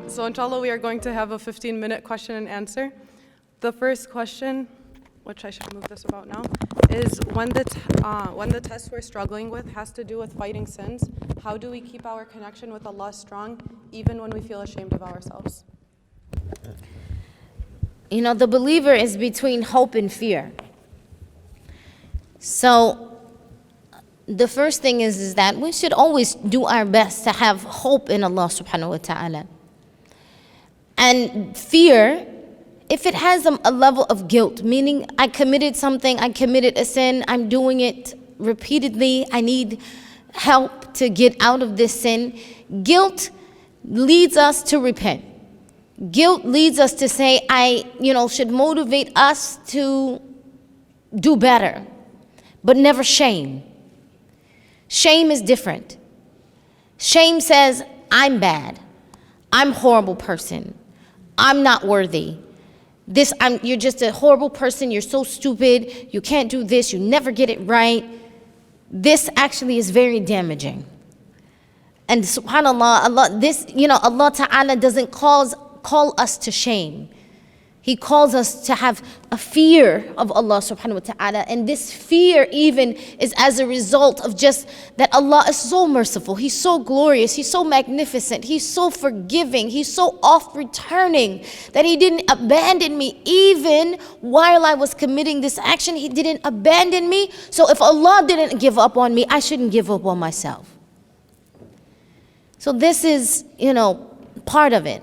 So inshallah, we are going to have a 15-minute question and answer. The first question, which I should move this about now, is when the test we're struggling with has to do with fighting sins, how do we keep our connection with Allah strong even when we feel ashamed of ourselves? You know, the believer is between hope and fear. So the first thing is that we should always do our best to have hope in Allah subhanahu wa ta'ala. And fear, if it has a level of guilt, meaning I committed something, I committed a sin, I'm doing it repeatedly, I need help to get out of this sin, guilt leads us to repent. Guilt leads us to say, should motivate us to do better, but never shame. Shame is different. Shame says, I'm bad. I'm a horrible person. I'm not worthy. You're just a horrible person. You're so stupid. You can't do this. You never get it right. This actually is very damaging. And subhanAllah, Allah Ta'ala doesn't call us to shame. He calls us to have a fear of Allah subhanahu wa ta'ala. And this fear even is as a result of just that Allah is so merciful. He's so glorious. He's so magnificent. He's so forgiving. He's so oft returning that He didn't abandon me even while I was committing this action. He didn't abandon me. So if Allah didn't give up on me, I shouldn't give up on myself. So this is, part of it.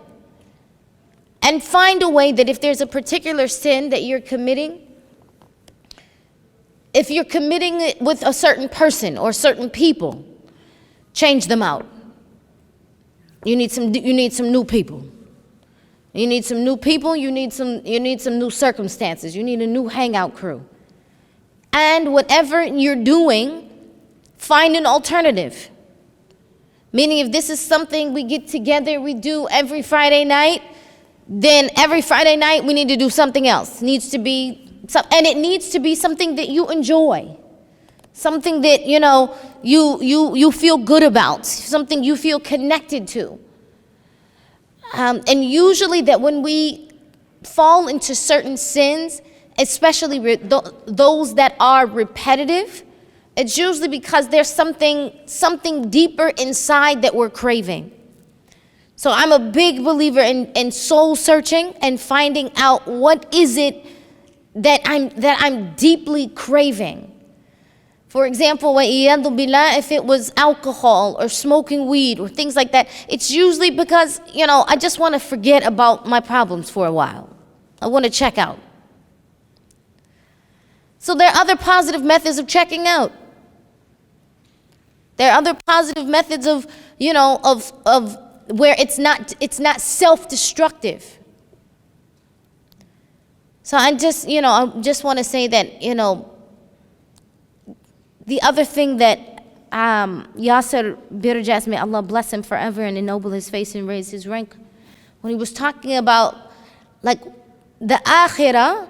And find a way that if there's a particular sin that you're committing, if you're committing it with a certain person or certain people, change them out. You need some new people. You need some new people, you need some new circumstances, you need a new hangout crew. And whatever you're doing, find an alternative. Meaning if this is something we get together, we do every Friday night, then every Friday night we need to do something else. And it needs to be something that you enjoy. Something that, you feel good about. Something you feel connected to. And usually that when we fall into certain sins, especially those that are repetitive, it's usually because there's something deeper inside that we're craving. So I'm a big believer in soul searching and finding out what is it that I'm deeply craving. For example, if it was alcohol or smoking weed or things like that, it's usually because, I just want to forget about my problems for a while. I want to check out. So there are other positive methods of checking out. There are other positive methods of where it's not self-destructive. So I just want to say that, the other thing that Yasser Birjas, may Allah bless him forever and ennoble his face and raise his rank, when he was talking about like the akhirah,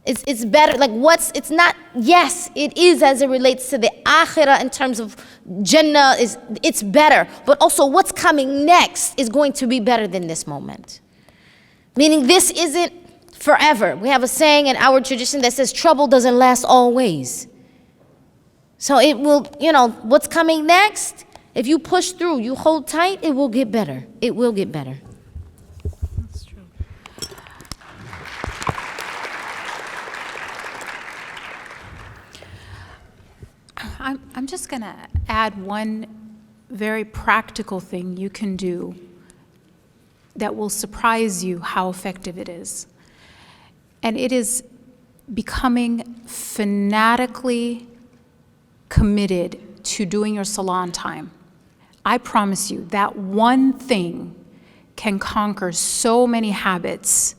it's better, yes, it is as it relates to the akhirah in terms of Jannah, it's better, but also what's coming next is going to be better than this moment. Meaning this isn't forever. We have a saying in our tradition that says trouble doesn't last always. So it will, what's coming next, if you push through, you hold tight, it will get better. It will get better. That's true. I'm just going to add one very practical thing you can do that will surprise you how effective it is. And it is becoming fanatically committed to doing your salah on time. I promise you that one thing can conquer so many habits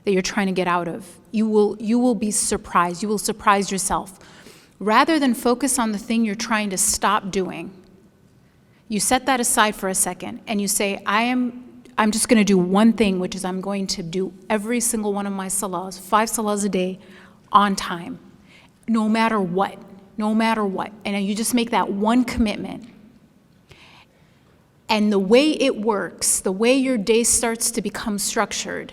that you're trying to get out of. You will be surprised. You will surprise yourself. Rather than focus on the thing you're trying to stop doing, you set that aside for a second and you say, I'm just going to do one thing, which is I'm going to do every single one of my salahs, 5 salahs a day, on time, no matter what. And you just make that one commitment. And the way it works, the way your day starts to become structured,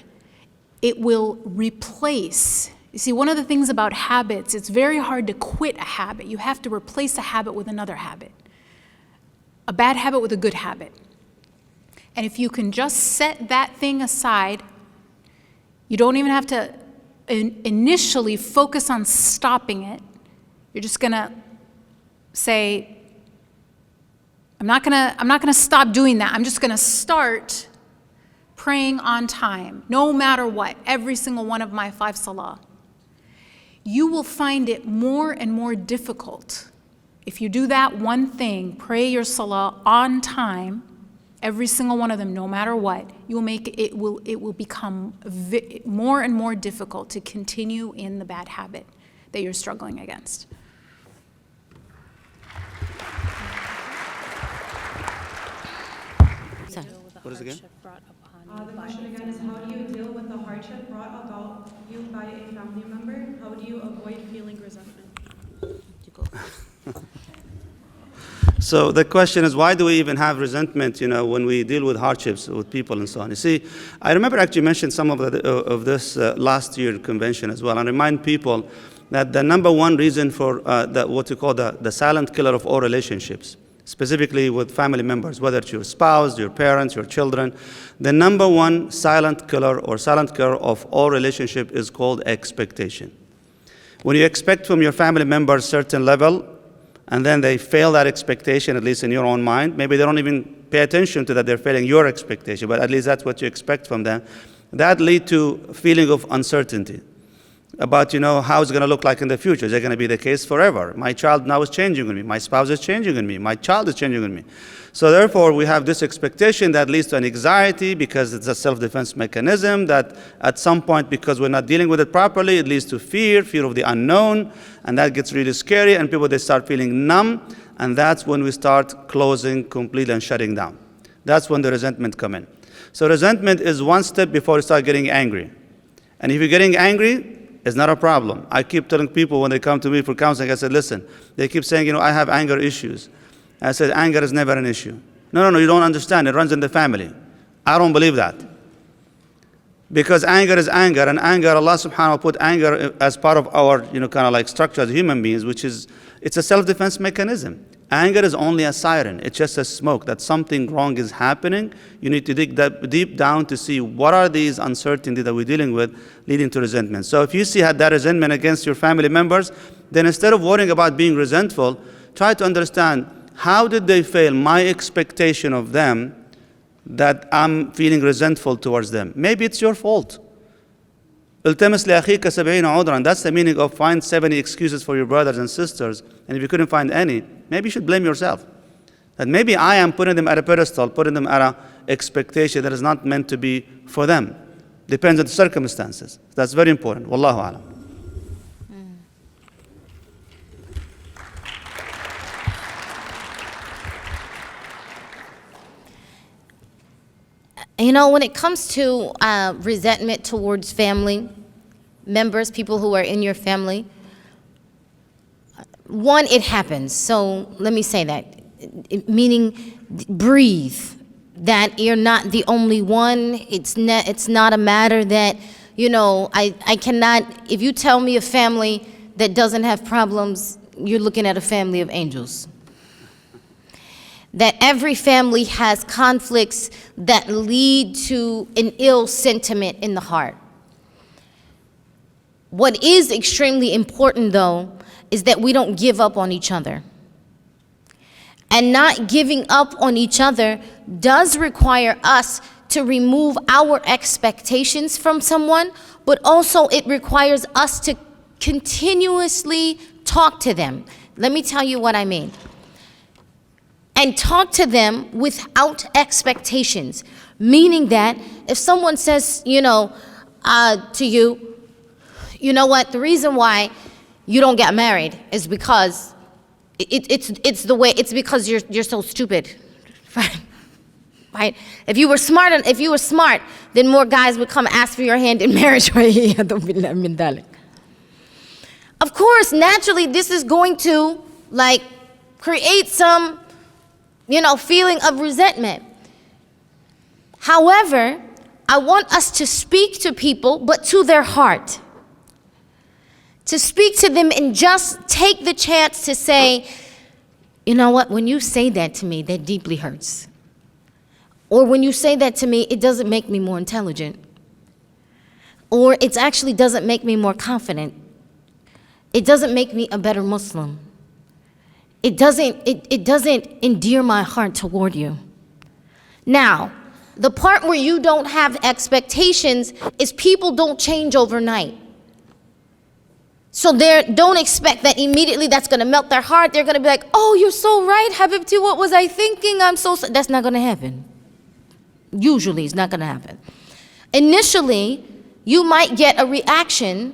it will replace. You see, one of the things about habits, it's very hard to quit a habit. You have to replace a habit with another habit. A bad habit with a good habit. And if you can just set that thing aside, you don't even have to initially focus on stopping it. You're just gonna say, I'm not gonna stop doing that. I'm just gonna start praying on time, no matter what, every single one of my 5 salah. You will find it more and more difficult. If you do that one thing, pray your salah on time, every single one of them, no matter what, you will make it will become more and more difficult to continue in the bad habit that you're struggling against. What is it again? The question again is, how do you deal with the hardship brought about you by a family member? How do you avoid feeling resentment? So the question is, why do we even have resentment, when we deal with hardships with people and so on? You see, I remember actually mentioned some of this last year convention as well, and remind people that the number one reason for what we call the silent killer of all relationships, specifically with family members, whether it's your spouse, your parents, your children, the number one silent killer of all relationship is called expectation. When you expect from your family members a certain level, and then they fail that expectation, at least in your own mind, maybe they don't even pay attention to that they're failing your expectation, but at least that's what you expect from them, that leads to a feeling of uncertainty about, how it's going to look like in the future. Is it going to be the case forever? My child now is changing on me. My spouse is changing on me. My child is changing on me. So therefore, we have this expectation that leads to an anxiety because it's a self-defense mechanism that at some point, because we're not dealing with it properly, it leads to fear of the unknown, and that gets really scary, and people, they start feeling numb, and that's when we start closing completely and shutting down. That's when the resentment comes in. So resentment is one step before you start getting angry. And if you're getting angry, it's not a problem. I keep telling people when they come to me for counseling, I said, listen, they keep saying, I have anger issues. I said, anger is never an issue. No, you don't understand. It runs in the family. I don't believe that. Because anger is anger, and anger, Allah subhanahu wa ta'ala put anger as part of our, structure as human beings, it's a self-defense mechanism. Anger is only a siren. It's just a smoke that something wrong is happening. You need to dig deep down to see what are these uncertainties that we're dealing with leading to resentment. So if you see that resentment against your family members, then instead of worrying about being resentful, try to understand, how did they fail my expectation of them that I'm feeling resentful towards them? Maybe it's your fault. التمس لأخيك 70 عذرا. That's the meaning of find 70 excuses for your brothers and sisters. And if you couldn't find any, maybe you should blame yourself. That maybe I am putting them at a pedestal, putting them at an expectation that is not meant to be for them. Depends on the circumstances. That's very important. Wallahu alam. When it comes to resentment towards family members, people who are in your family, one, it happens. So let me say that, meaning breathe, that you're not the only one. It's not a matter that, I cannot, if you tell me a family that doesn't have problems, you're looking at a family of angels. That every family has conflicts that lead to an ill sentiment in the heart. What is extremely important, though, is that we don't give up on each other. And not giving up on each other does require us to remove our expectations from someone, but also it requires us to continuously talk to them. Let me tell you what I mean. And talk to them without expectations. Meaning that if someone says, to you, you know what, the reason why you don't get married is because it's because you're so stupid. Right? If you were smart, then more guys would come ask for your hand in marriage. Of course, naturally, this is going to create some feeling of resentment. However, I want us to speak to people, but to their heart. To speak to them and just take the chance to say, you know what, when you say that to me, that deeply hurts. Or when you say that to me, it doesn't make me more intelligent. Or it actually doesn't make me more confident. It doesn't make me a better Muslim. It doesn't endear my heart toward you. Now, the part where you don't have expectations is people don't change overnight. So don't expect that immediately that's going to melt their heart. They're going to be like, oh, you're so right, Habibti, what was I thinking? I'm so sorry. That's not going to happen. Usually, it's not going to happen. Initially, you might get a reaction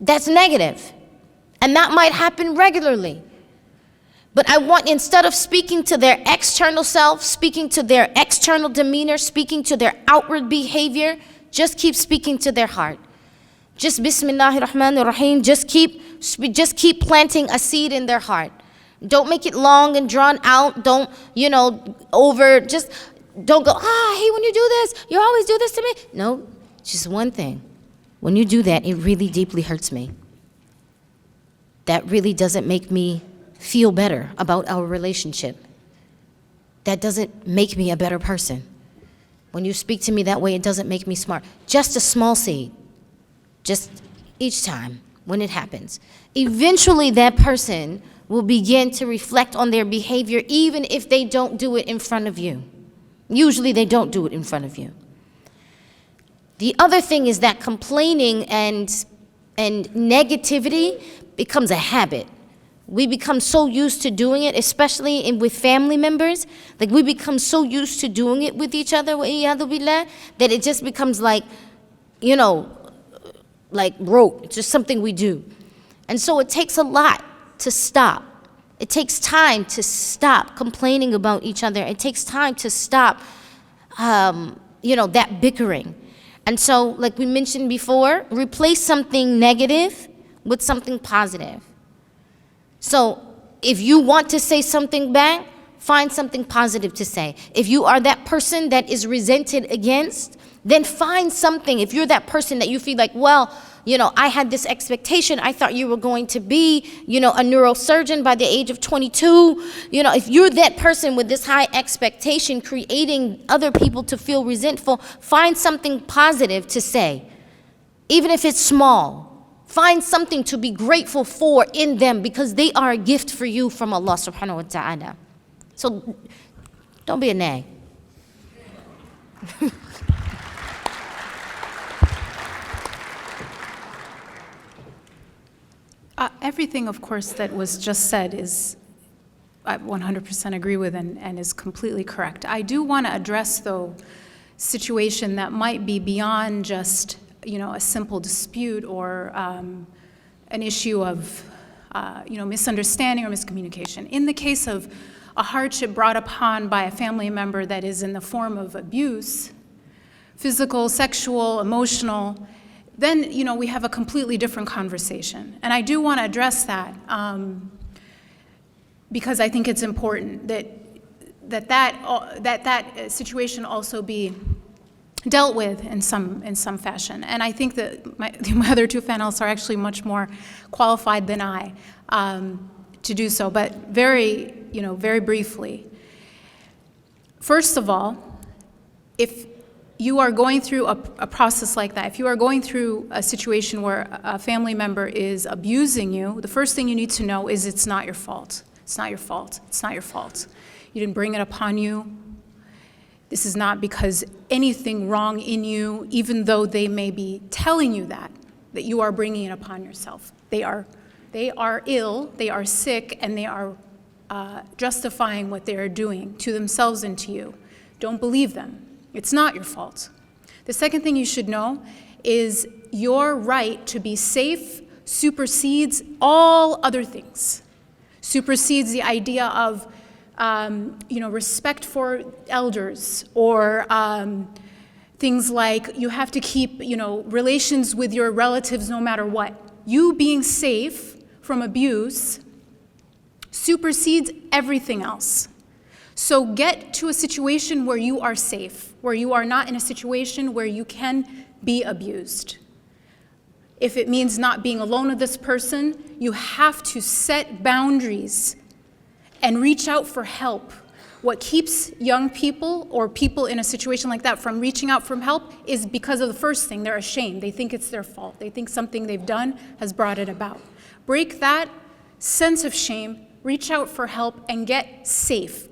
that's negative. And that might happen regularly. But I want, instead of speaking to their external self, speaking to their external demeanor, speaking to their outward behavior, just keep speaking to their heart. Just Bismillahir Rahmanir Rahim, just keep planting a seed in their heart. Don't make it long and drawn out. Don't, don't go, I hate when you do this. You always do this to me. No, just one thing. When you do that, it really deeply hurts me. That really doesn't make me feel better about our relationship. That doesn't make me a better person. When you speak to me that way, it doesn't make me smart. Just a small seed. Just each time when it happens. Eventually that person will begin to reflect on their behavior even if they don't do it in front of you. Usually they don't do it in front of you. The other thing is that complaining and negativity becomes a habit. We become so used to doing it, especially with family members. Like we become so used to doing it with each other, that it just becomes like rote. It's just something we do. And so it takes a lot to stop. It takes time to stop complaining about each other. It takes time to stop, that bickering. And so, like we mentioned before, replace something negative with something positive. So if you want to say something back, find something positive to say. If you are that person that is resented against, then find something. If you're that person that you feel like, I had this expectation. I thought you were going to be, a neurosurgeon by the age of 22. If you're that person with this high expectation, creating other people to feel resentful, find something positive to say. Even if it's small, find something to be grateful for in them because they are a gift for you from Allah subhanahu wa ta'ala. So don't be a nag. Everything, of course, that was just said is, I 100% agree with and is completely correct. I do want to address, though, situation that might be beyond just, a simple dispute or an issue of, misunderstanding or miscommunication. In the case of a hardship brought upon by a family member that is in the form of abuse, physical, sexual, emotional, then, we have a completely different conversation. And I do want to address that because I think it's important that situation also be dealt with in some fashion. And I think that my other two panelists are actually much more qualified than I to do so. But very briefly, first of all, if you are going through a process like that, if you are going through a situation where a family member is abusing you, the first thing you need to know is it's not your fault. It's not your fault. It's not your fault. You didn't bring it upon you. This is not because anything wrong in you, even though they may be telling you that you are bringing it upon yourself. They are ill, they are sick, and they are justifying what they are doing to themselves and to you. Don't believe them. It's not your fault. The second thing you should know is your right to be safe supersedes all other things. Supersedes the idea of, respect for elders or things like you have to keep, relations with your relatives no matter what. You being safe from abuse supersedes everything else. So get to a situation where you are safe, where you are not in a situation where you can be abused. If it means not being alone with this person, you have to set boundaries and reach out for help. What keeps young people or people in a situation like that from reaching out for help is because of the first thing, they're ashamed. They think it's their fault. They think something they've done has brought it about. Break that sense of shame, reach out for help, and get safe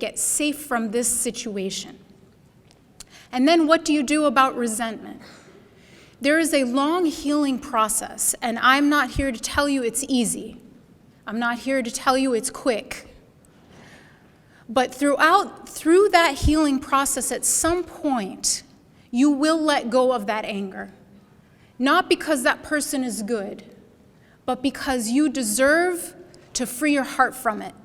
from this situation. And then what do you do about resentment? There is a long healing process, and I'm not here to tell you it's easy. I'm not here to tell you it's quick. But through that healing process, at some point, you will let go of that anger. Not because that person is good, but because you deserve to free your heart from it.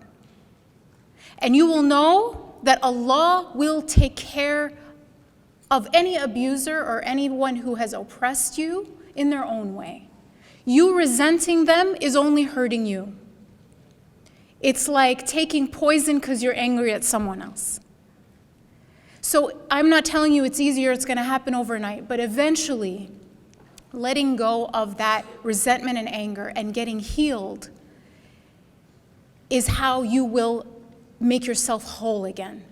And you will know that Allah will take care of any abuser or anyone who has oppressed you in their own way. You resenting them is only hurting you. It's like taking poison because you're angry at someone else. So I'm not telling you it's easier, it's going to happen overnight, but eventually, letting go of that resentment and anger and getting healed is how you will make yourself whole again.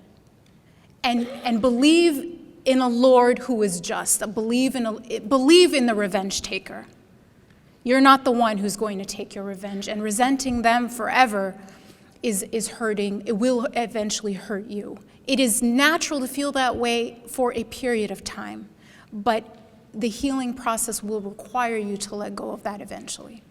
And believe in a Lord who is just. Believe in the revenge taker. You're not the one who's going to take your revenge, and resenting them forever is hurting. It will eventually hurt you. It is natural to feel that way for a period of time, but the healing process will require you to let go of that eventually.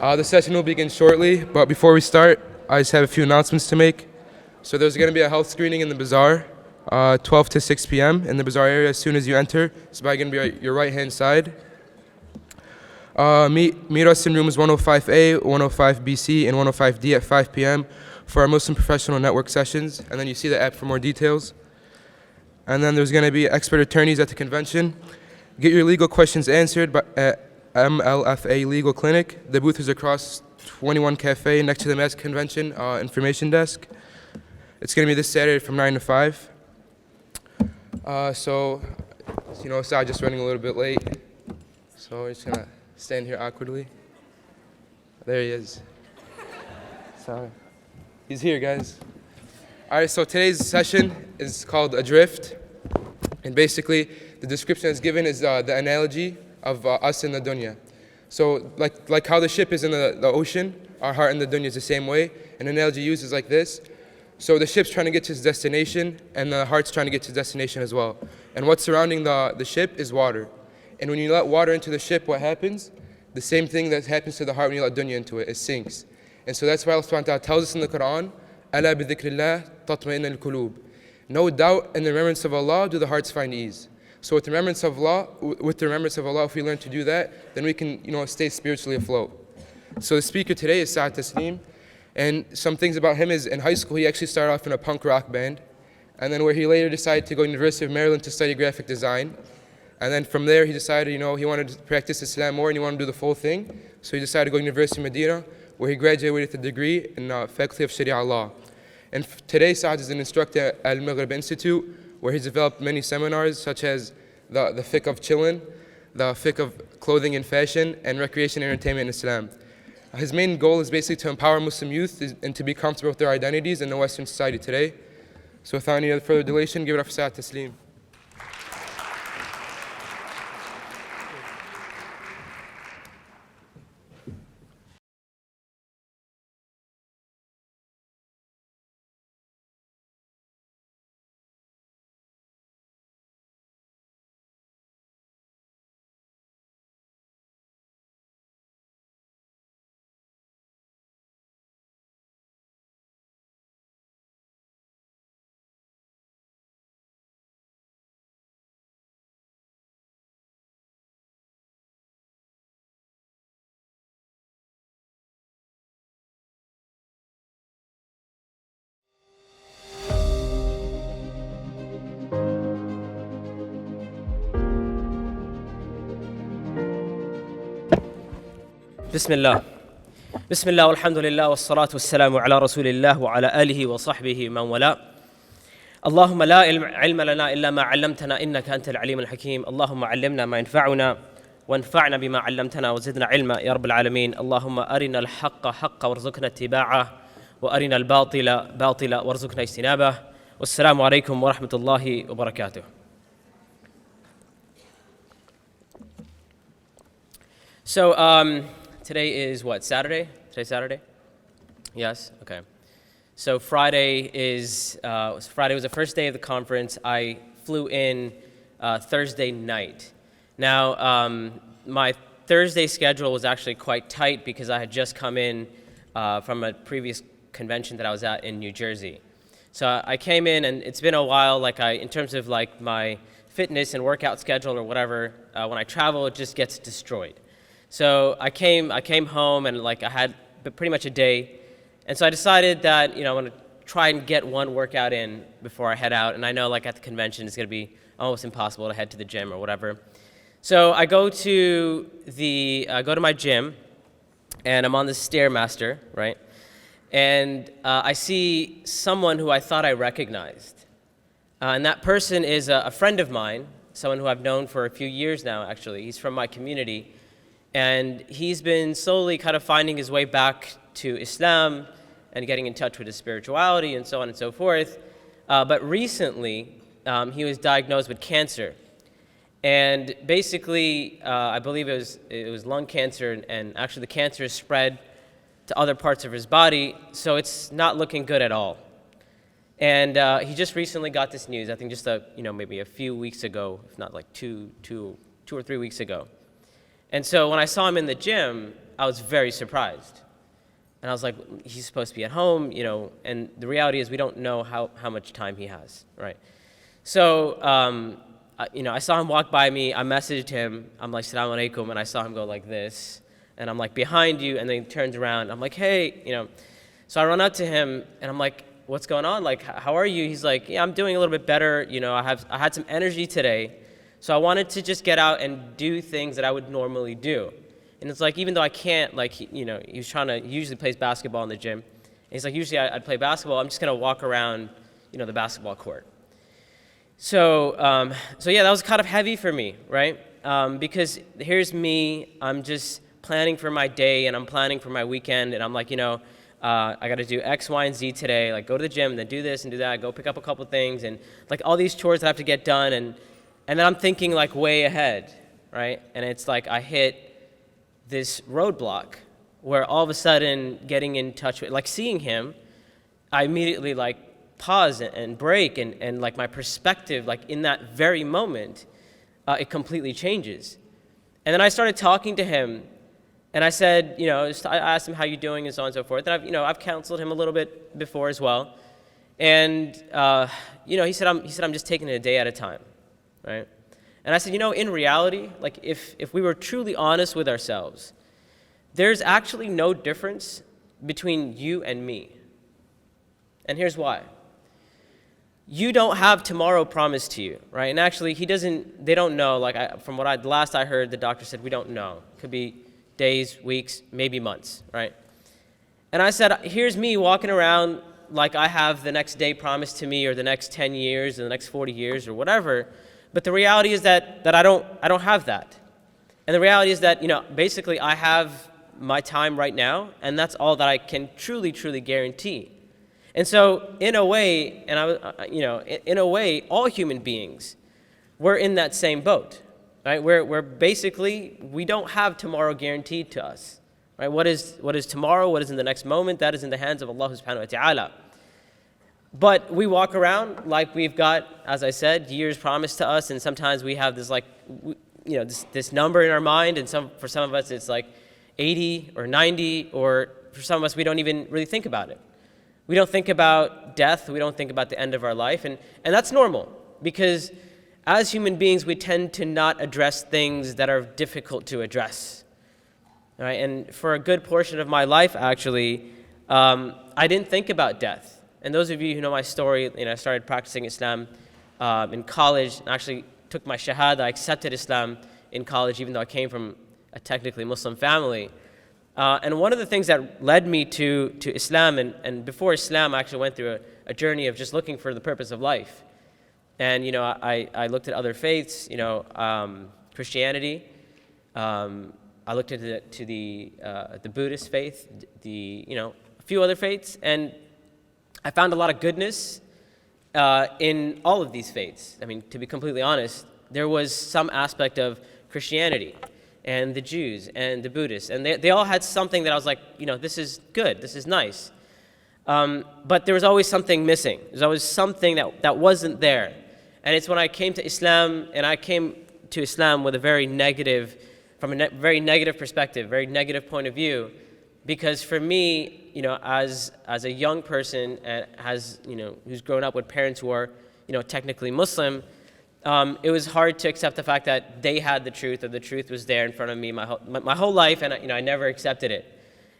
The session will begin shortly, but before we start, I just have a few announcements to make. So there's going to be a health screening in the bazaar, 12 to 6 p.m. in the bazaar area as soon as you enter. It's going to be at your right-hand side. Meet us in rooms 105A, 105BC, and 105D at 5 p.m. for our Muslim professional network sessions, and then you see the app for more details. And then there's going to be expert attorneys at the convention. Get your legal questions answered at MLFA Legal Clinic. The booth is across 21 Cafe next to the MAS Convention information desk. It's going to be this Saturday from 9 to 5. So, Saad just running a little bit late. So we're just going to stand here awkwardly. There he is. Sorry. He's here, guys. All right, so today's session is called Adrift. And basically, the description that's given is the analogy of us in the dunya. So like how the ship is in the ocean, our heart in the dunya is the same way. An analogy used is like this. So the ship's trying to get to its destination, and the heart's trying to get to its destination as well. And what's surrounding the ship is water. And when you let water into the ship, what happens? The same thing that happens to the heart when you let dunya into it. It sinks. And so that's why Allah subhanahu wa ta'ala tells us in the Quran, أَلَا بِذِكْرِ اللَّهِ تَطْمَئِنَّ الْقُلُوبِ. No doubt in the remembrance of Allah do the hearts find ease. So with the remembrance of Allah, if we learn to do that, then we can stay spiritually afloat. So the speaker today is Saad Tasleem. And some things about him is in high school, he actually started off in a punk rock band. And then where he later decided to go to the University of Maryland to study graphic design. And then from there, he decided, he wanted to practice Islam more and he wanted to do the full thing. So he decided to go to the University of Medina, where he graduated with a degree in Faculty of Sharia Law. And today, Saad is an instructor at Al-Maghrib Institute, where he's developed many seminars, such as the fiqh of chillin', the fiqh of clothing and fashion, and recreation and entertainment in Islam. His main goal is basically to empower Muslim youth and to be comfortable with their identities in the Western society today. So without any other further dilation, give it up for Saad Tasleem. بسم الله والحمد لله والصلاة والسلام على رسول الله وعلى آله وصحبه من والاه. اللهم لا علم لنا إلا ما علمتنا إنك أنت العليم الحكيم. اللهم علمنا ما ينفعنا وانفعنا بما علمتنا وزدنا علما يا رب العالمين. اللهم أرنا الحق حقا وارزقنا اتباعه وأرنا الباطل باطلا وارزقنا اجتنابه. والسلام عليكم ورحمة الله وبركاته. So today is what, Saturday? Today's Saturday? Yes? Okay. So Friday was the first day of the conference. I flew in Thursday night. Now, my Thursday schedule was actually quite tight because I had just come in from a previous convention that I was at in New Jersey. So I came in, and it's been a while, in terms of my fitness and workout schedule or whatever, when I travel, it just gets destroyed. So I came home, and I had pretty much a day. And so I decided that, I want to try and get one workout in before I head out. And I know at the convention, it's going to be almost impossible to head to the gym or whatever. So I go to my gym, and I'm on the Stairmaster, right? And I see someone who I thought I recognized. And that person is a friend of mine, someone who I've known for a few years now, actually. He's from my community. And he's been slowly kind of finding his way back to Islam and getting in touch with his spirituality and so on and so forth. But recently, he was diagnosed with cancer. And basically, I believe it was lung cancer, and actually the cancer is spread to other parts of his body, so it's not looking good at all. And he just recently got this news, I think just maybe a few weeks ago, if not two or 3 weeks ago. And so when I saw him in the gym, I was very surprised. And I was like, he's supposed to be at home, you know, and the reality is we don't know how much time he has, right? So, you know, I saw him walk by me, I messaged him, I'm like, Assalamu alaikum, and I saw him go like this, and I'm like, behind you, and then he turns around, I'm like, hey, you know. So I run up to him, and I'm like, what's going on? Like, how are you? He's like, yeah, I'm doing a little bit better, you know, I had some energy today, so I wanted to just get out and do things that I would normally do. And it's like, even though I can't, like, you know, he usually plays basketball in the gym. And he's like, usually I'd play basketball, I'm just gonna walk around, you know, the basketball court. So yeah, that was kind of heavy for me, right? Because here's me, I'm just planning for my day and I'm planning for my weekend, and I'm like, you know, I gotta do X, Y, and Z today, like go to the gym, then do this and do that, go pick up a couple things, and like all these chores that I have to get done, and then I'm thinking like way ahead, right? And it's like I hit this roadblock where all of a sudden getting in touch with, like seeing him, I immediately like pause and break, and like my perspective, like in that very moment, it completely changes. And then I started talking to him, and I said, you know, I asked him how you doing and so on and so forth. And I've counseled him a little bit before as well. And you know, he said I'm just taking it a day at a time, right? And I said, you know, in reality, like if we were truly honest with ourselves, there's actually no difference between you and me. And here's why. You don't have tomorrow promised to you, right? And actually, they don't know, like from what last I heard, the doctor said, we don't know. Could be days, weeks, maybe months, right? And I said, here's me walking around like I have the next day promised to me, or the next 10 years, or the next 40 years, or whatever. But the reality is that I don't have that. And the reality is that, you know, basically I have my time right now, and that's all that I can truly, truly guarantee. And so in a way, in a way, all human beings, we're in that same boat, right? We're basically, we don't have tomorrow guaranteed to us, right? What is tomorrow, what is in the next moment, that is in the hands of Allah subhanahu wa ta'ala. But we walk around like we've got, as I said, years promised to us, and sometimes we have this like, you know, this number in our mind, and for some of us it's like 80 or 90, or for some of us we don't even really think about it. We don't think about death, we don't think about the end of our life, and that's normal, because as human beings we tend to not address things that are difficult to address. Right? And for a good portion of my life, actually, I didn't think about death. And those of you who know my story, you know, I started practicing Islam in college, and actually took my shahada. I accepted Islam in college, even though I came from a technically Muslim family. And one of the things that led me to Islam, and before Islam, I actually went through a journey of just looking for the purpose of life. And, you know, I looked at other faiths, you know, Christianity. I looked into the Buddhist faith, you know, a few other faiths, and I found a lot of goodness in all of these faiths. I mean, to be completely honest, there was some aspect of Christianity and the Jews and the Buddhists, and they all had something that I was like, you know, this is good, this is nice. But there was always something missing. There's always something that wasn't there. And it's when I came to Islam, and I came to Islam with a very negative, from a very negative perspective, very negative point of view, because for me, you know, as a young person and who's grown up with parents who are, you know, technically Muslim, it was hard to accept the fact that they had the truth, or the truth was there in front of me my whole life, and I never accepted it.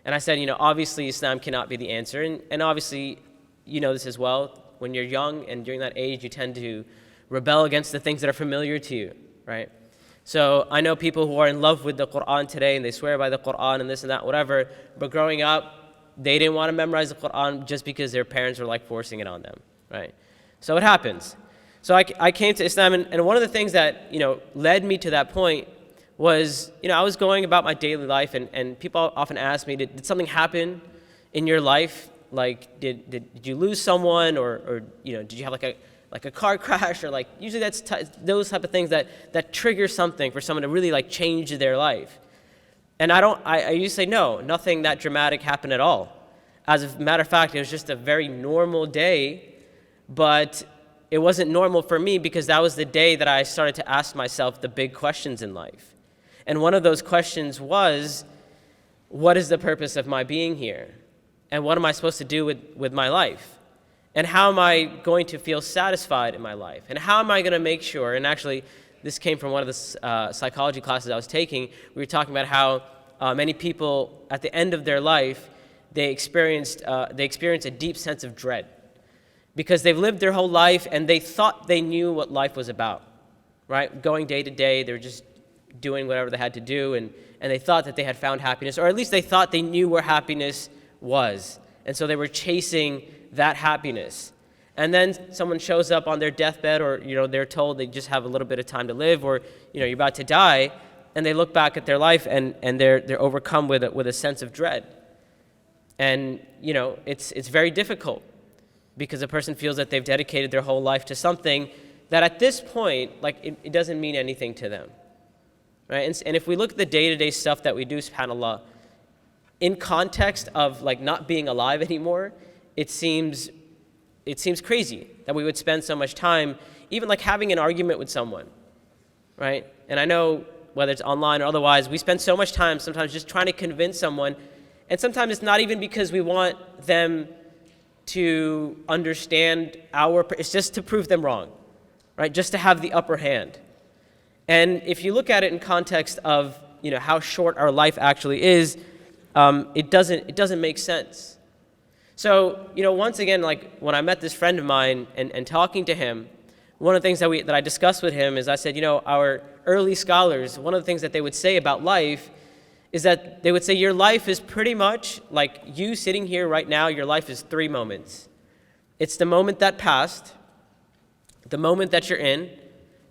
And I said, you know, obviously Islam cannot be the answer, and obviously, you know this as well. When you're young and during that age, you tend to rebel against the things that are familiar to you, right? So I know people who are in love with the Quran today, and they swear by the Quran and this and that, whatever, but growing up, they didn't want to memorize the Quran just because their parents were like forcing it on them, right? So it happens. So I came to Islam, and one of the things that, you know, led me to that point was, you know, I was going about my daily life, and people often ask me, did something happen in your life? Like, did you lose someone, or you know, did you have like a car crash, or like, usually that's those type of things that trigger something for someone to really like change their life. And I used to say, no, nothing that dramatic happened at all. As a matter of fact, it was just a very normal day, but it wasn't normal for me because that was the day that I started to ask myself the big questions in life. And one of those questions was, what is the purpose of my being here? And what am I supposed to do with my life? And how am I going to feel satisfied in my life? And how am I going to make sure, and actually this came from one of the psychology classes I was taking, we were talking about how many people at the end of their life, they experience a deep sense of dread because they've lived their whole life and they thought they knew what life was about, right? Going day to day, they were just doing whatever they had to do, and they thought that they had found happiness, or at least they thought they knew where happiness was. And so they were chasing that happiness. And then someone shows up on their deathbed, or they're told they just have a little bit of time to live, or you're about to die, and they look back at their life and they're overcome with a sense of dread. And it's very difficult because a person feels that they've dedicated their whole life to something that at this point, it doesn't mean anything to them. Right? And if we look at the day-to-day stuff that we do, subhanAllah, in context of not being alive anymore, it seems crazy that we would spend so much time even having an argument with someone, right? And I know whether it's online or otherwise, we spend so much time sometimes just trying to convince someone, and sometimes it's not even because we want them to understand it's just to prove them wrong, right? Just to have the upper hand. And if you look at it in context of how short our life actually is, it doesn't make sense. So once again, when I met this friend of mine and talking to him, one of the things that I discussed with him is I said, our early scholars, one of the things that they would say about life is that they would say your life is pretty much like you sitting here right now. Your life is 3 moments. It's the moment that passed, the moment that you're in,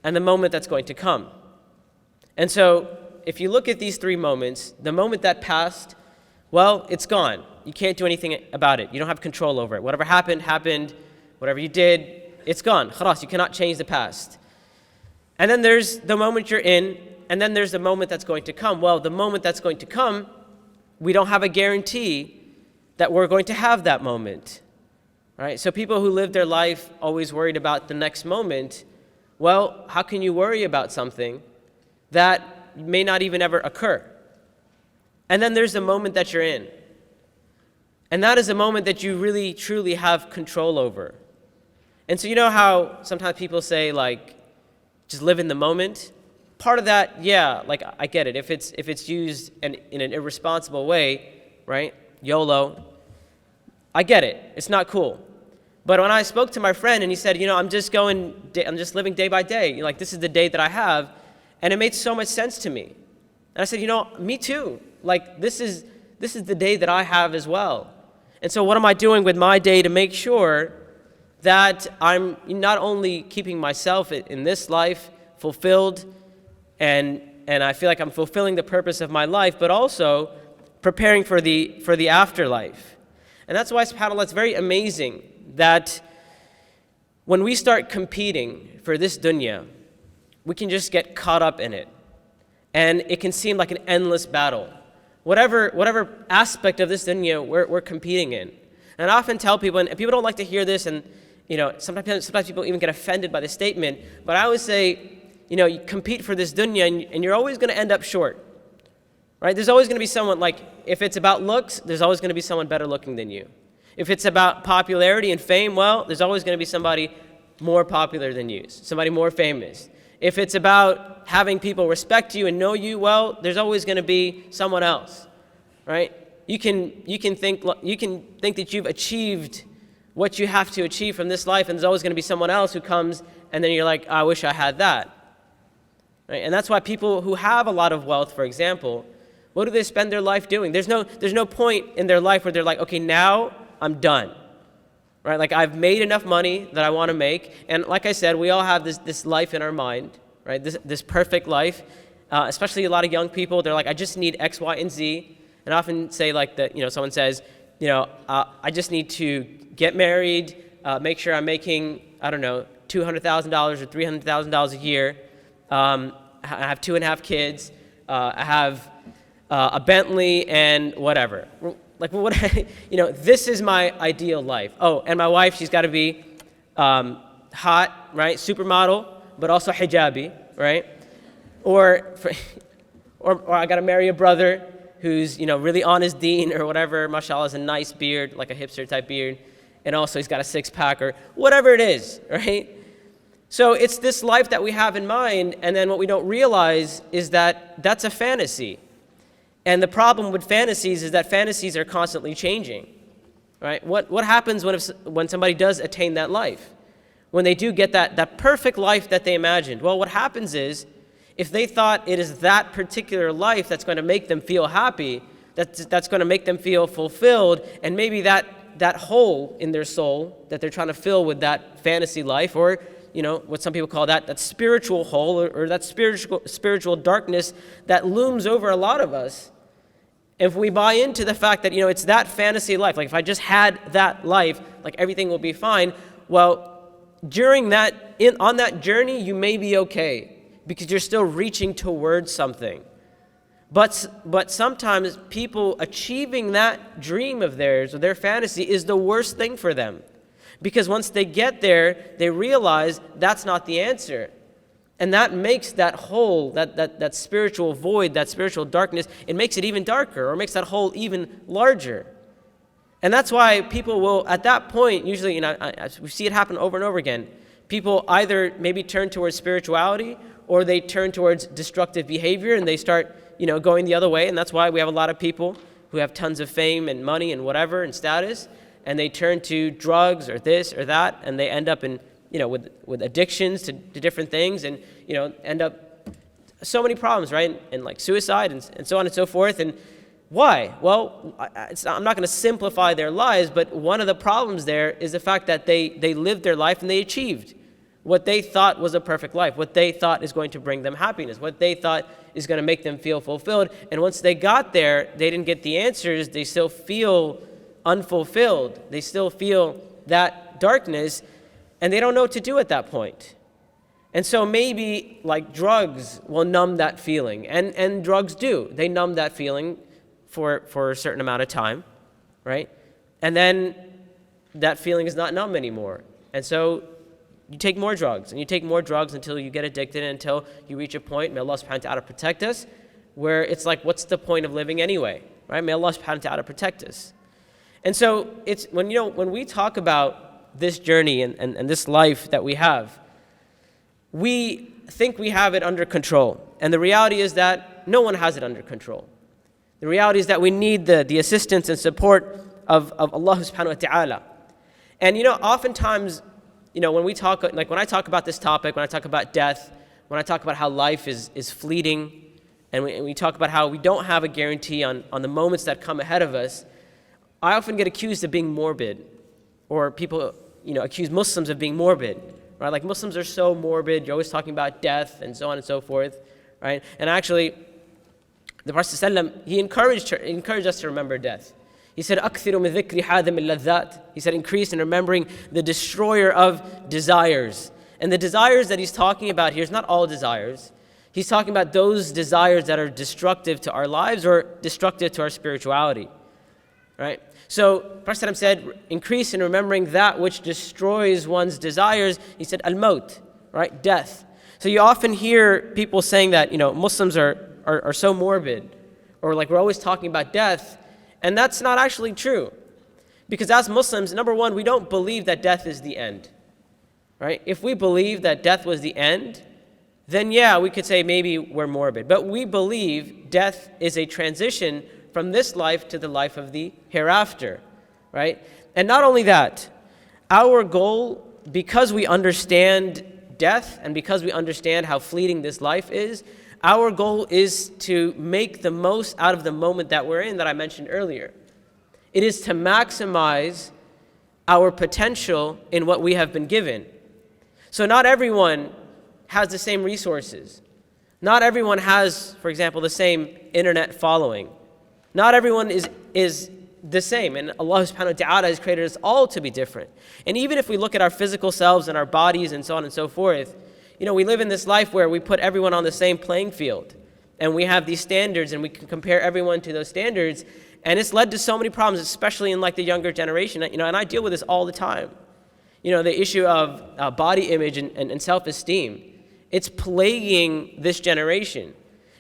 and the moment that's going to come. And so if you look at these 3 moments, the moment that passed, well, it's gone. You can't do anything about it. You don't have control over it. Whatever happened, happened. Whatever you did, it's gone. Khalas, you cannot change the past. And then there's the moment you're in, and then there's the moment that's going to come. Well, the moment that's going to come, we don't have a guarantee that we're going to have that moment. Right? So people who live their life always worried about the next moment, well, how can you worry about something that may not even ever occur? And then there's the moment that you're in. And that is a moment that you really, truly have control over. And so how sometimes people say, just live in the moment? Part of that, yeah, I get it. If it's used in an irresponsible way, right? YOLO, I get it. It's not cool. But when I spoke to my friend and he said, I'm just living day by day. This is the day that I have. And it made so much sense to me. And I said, me too. This is the day that I have as well. And so what am I doing with my day to make sure that I'm not only keeping myself in this life fulfilled and I feel like I'm fulfilling the purpose of my life, but also preparing for the afterlife. And that's why, subhanAllah, it's very amazing that when we start competing for this dunya, we can just get caught up in it. And it can seem like an endless battle. Whatever aspect of this dunya we're competing in. And I often tell people, and people don't like to hear this, and sometimes people even get offended by the statement, but I always say, you compete for this dunya and you're always going to end up short. Right? There's always going to be someone, if it's about looks, there's always going to be someone better looking than you. If it's about popularity and fame, well, there's always going to be somebody more popular than you, somebody more famous. If it's about having people respect you and know you, well, there's always going to be someone else, right? You can think that you've achieved what you have to achieve from this life, and there's always going to be someone else who comes, and then you're like, I wish I had that, right? And that's why people who have a lot of wealth, for example, what do they spend their life doing? There's no point in their life where they're like, okay, now I'm done. Right? I've made enough money that I want to make. And like I said, we all have this life in our mind, right? This perfect life. Especially a lot of young people, they're like, I just need X, Y, and Z. And I often say someone says, I just need to get married, make sure I'm making, $200,000 or $300,000 a year. I have 2.5 kids. I have a Bentley and whatever. This is my ideal life. Oh, and my wife, she's got to be hot, right? Supermodel, but also hijabi, right? Or I got to marry a brother, who's, really on his deen or whatever, mashallah, has a nice beard, like a hipster type beard, and also he's got a six-pack or whatever it is, right? So it's this life that we have in mind, and then what we don't realize is that that's a fantasy. And the problem with fantasies is that fantasies are constantly changing, right? What happens when somebody does attain that life? When they do get that perfect life that they imagined? Well, what happens is, if they thought it is that particular life that's going to make them feel happy, that's going to make them feel fulfilled, and maybe that hole in their soul that they're trying to fill with that fantasy life, or what some people call that spiritual hole, or that spiritual darkness that looms over a lot of us. If we buy into the fact that, it's that fantasy life, like if I just had that life, like everything will be fine, well, on that journey, you may be okay, because you're still reaching towards something. But sometimes people achieving that dream of theirs, or their fantasy, is the worst thing for them. Because once they get there, they realize that's not the answer. And that makes that hole, that spiritual void, that spiritual darkness, it makes it even darker, or makes that hole even larger. And that's why people will, at that point, usually, we see it happen over and over again. People either maybe turn towards spirituality, or they turn towards destructive behavior, and they start, going the other way. And that's why we have a lot of people who have tons of fame and money and whatever and status, and they turn to drugs or this or that, and they end up in, with addictions to different things, and, end up so many problems, right? And like suicide and so on and so forth. And why? Well, I'm not going to simplify their lives, but one of the problems there is the fact that they lived their life and they achieved what they thought was a perfect life, what they thought is going to bring them happiness, what they thought is going to make them feel fulfilled. And once they got there, they didn't get the answers. They still feel unfulfilled. They still feel that darkness, and they don't know what to do at that point. And so maybe like drugs will numb that feeling, and drugs do. They numb that feeling for a certain amount of time, right? And then that feeling is not numb anymore. And so you take more drugs, and you take more drugs until you get addicted, and until you reach a point, may Allah subhanahu wa ta'ala protect us, where it's like, what's the point of living anyway, right? May Allah subhanahu wa ta'ala protect us. And so it's when we talk about this journey and this life that we have, we think we have it under control. And the reality is that no one has it under control. The reality is that we need the assistance and support of Allah subhanahu wa ta'ala. And oftentimes, when we talk, like when I talk about this topic, when I talk about death, when I talk about how life is fleeting, and we talk about how we don't have a guarantee on the moments that come ahead of us, I often get accused of being morbid, or people, accuse Muslims of being morbid, right? Like Muslims are so morbid, you're always talking about death and so on and so forth, right? And actually, the Prophet ﷺ, he encouraged us to remember death. He said, أَكْثِرُ مِنْ ذِكْرِ حَادِمِ اللَّذَّاتِ. He said, increase in remembering the destroyer of desires. And the desires that he's talking about here is not all desires. He's talking about those desires that are destructive to our lives or destructive to our spirituality, right? So, Prophet ﷺ said, increase in remembering that which destroys one's desires. He said, al-maut, right? Death. So you often hear people saying that, Muslims are so morbid, or like we're always talking about death, and that's not actually true. Because as Muslims, number one, we don't believe that death is the end, right? If we believe that death was the end, then yeah, we could say maybe we're morbid. But we believe death is a transition from this life to the life of the hereafter, right? And not only that, our goal, because we understand death and because we understand how fleeting this life is, our goal is to make the most out of the moment that we're in, that I mentioned earlier. It is to maximize our potential in what we have been given. So not everyone has the same resources. Not everyone has, for example, the same internet following. Not everyone is the same, and Allah subhanahu wa ta'ala has created us all to be different. And even if we look at our physical selves and our bodies and so on and so forth, we live in this life where we put everyone on the same playing field, and we have these standards, and we can compare everyone to those standards, and it's led to so many problems, especially in like the younger generation. And I deal with this all the time. The issue of body image and self-esteem. It's plaguing this generation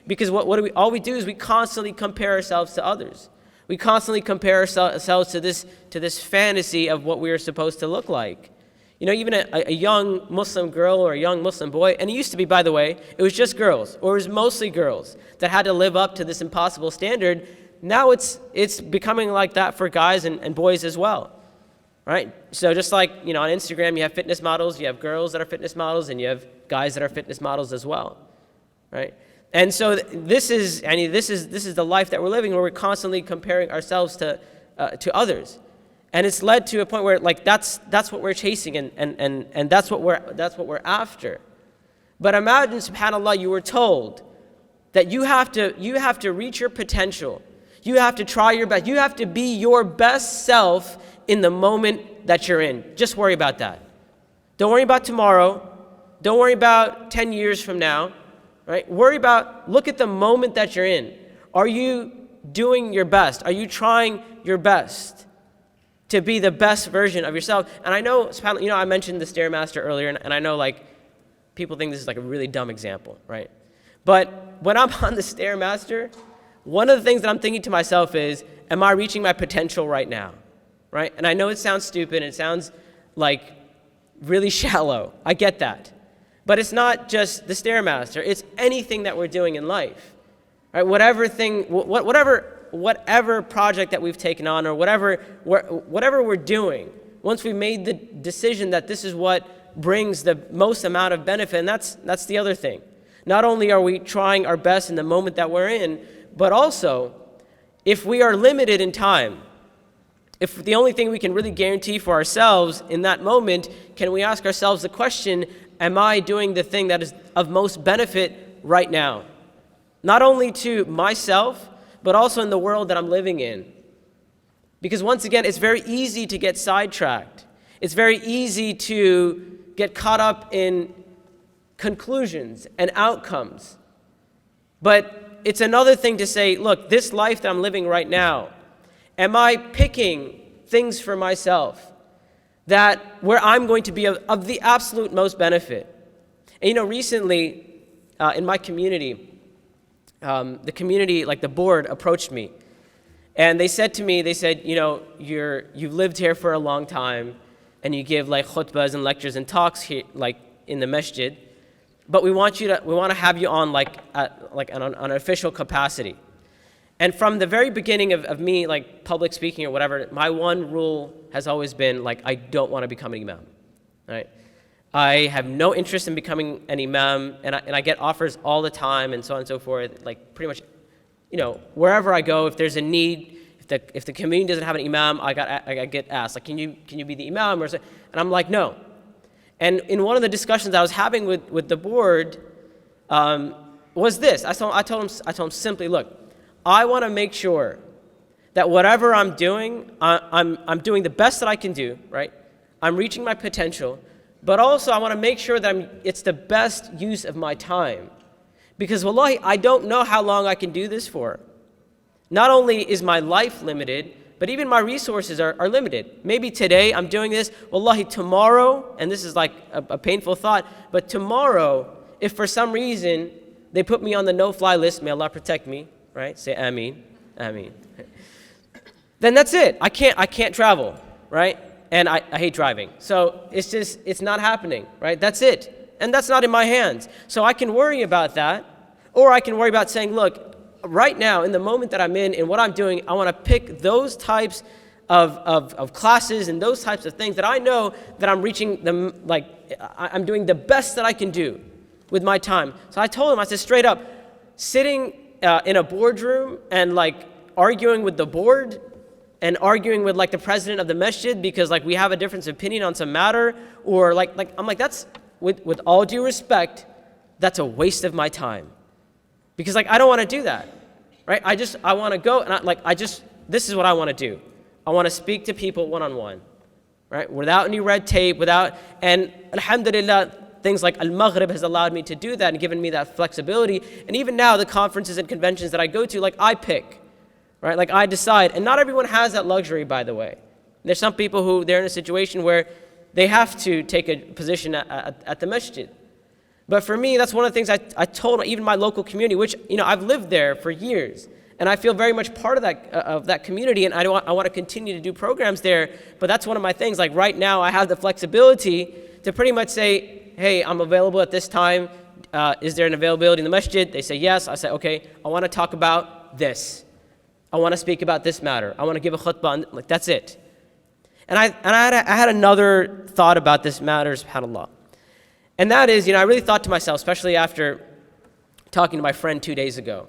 Because all we do is we constantly compare ourselves to others. We constantly compare ourselves to this fantasy of what we are supposed to look like. You know, even a young Muslim girl or a young Muslim boy, and it used to be, by the way, it was just girls, or it was mostly girls that had to live up to this impossible standard. Now it's becoming like that for guys and boys as well, right? So just like, you know, on Instagram you have fitness models, you have girls that are fitness models, and you have guys that are fitness models as well, right? And so this is the life that we're living, where we're constantly comparing ourselves to others, and it's led to a point where like that's what we're chasing, and that's what we're after. But imagine, subhanAllah, you were told that you have to reach your potential, you have to try your best, you have to be your best self in the moment that you're in. Just worry about that. Don't worry about tomorrow. Don't worry about 10 years from now. Right? Look at the moment that you're in. Are you doing your best? Are you trying your best to be the best version of yourself? And I know, you know, I mentioned the Stairmaster earlier, and I know like people think this is like a really dumb example, right? But when I'm on the Stairmaster, one of the things that I'm thinking to myself is, am I reaching my potential right now? Right? And I know it sounds stupid, it sounds like really shallow. I get that. But it's not just the Stairmaster, it's anything that we're doing in life. Right? Whatever project that we've taken on, or whatever we're doing, once we made the decision that this is what brings the most amount of benefit, and that's the other thing. Not only are we trying our best in the moment that we're in, but also, if we are limited in time, if the only thing we can really guarantee for ourselves in that moment, can we ask ourselves the question, am I doing the thing that is of most benefit right now? Not only to myself, but also in the world that I'm living in. Because once again, it's very easy to get sidetracked. It's very easy to get caught up in conclusions and outcomes. But it's another thing to say, look, this life that I'm living right now, am I picking things for myself where I'm going to be of the absolute most benefit? And you know, recently in my community, the community, like the board, approached me, and they said, you know, you've lived here for a long time, and you give like khutbahs and lectures and talks here, like in the masjid, but we want to have you on like on an official capacity. And from the very beginning of me, like public speaking or whatever, my one rule has always been like, I don't want to become an imam, right? I have no interest in becoming an imam, and I get offers all the time and so on and so forth. Like pretty much, you know, wherever I go, if there's a need, if the community doesn't have an imam, I get asked like, can you be the imam or so? And I'm like, no. And in one of the discussions I was having with the board was this. I told him simply, look, I want to make sure that whatever I'm doing, I'm doing the best that I can do, right? I'm reaching my potential, but also I want to make sure that it's the best use of my time. Because wallahi, I don't know how long I can do this for. Not only is my life limited, but even my resources are limited. Maybe today I'm doing this, wallahi tomorrow, and this is like a painful thought, but tomorrow, if for some reason they put me on the no-fly list, may Allah protect me, right? Say Ameen, Ameen. Then that's it. I can't travel, right? And I hate driving. So it's not happening, right? That's it. And that's not in my hands. So I can worry about that, or I can worry about saying, look, right now, in the moment that I'm in what I'm doing, I want to pick those types of classes and those types of things that I know that I'm reaching them, like I'm doing the best that I can do with my time. So I told him, I said straight up, sitting in a boardroom and like arguing with the board and arguing with like the president of the masjid because like we have a difference of opinion on some matter, or like I'm like, that's with all due respect, that's a waste of my time. Because like I don't want to do that, right? I want to go and this is what I want to do. I want to speak to people one-on-one, right? Without any red tape, and alhamdulillah, things like Al-Maghrib has allowed me to do that and given me that flexibility. And even now, the conferences and conventions that I go to, like I pick, right? Like I decide. And not everyone has that luxury, by the way. There's some people who they're in a situation where they have to take a position at the masjid. But for me, that's one of the things I told even my local community, which, I've lived there for years. And I feel very much part of that community, and I want to continue to do programs there. But that's one of my things. Like right now, I have the flexibility to pretty much say, hey, I'm available at this time. Is there an availability in the masjid? They say yes. I say, okay, I want to talk about this. I want to speak about this matter. I want to give a khutbah. Like, that's it. And I had another thought about this matter, subhanAllah. And that is, I really thought to myself, especially after talking to my friend 2 days ago.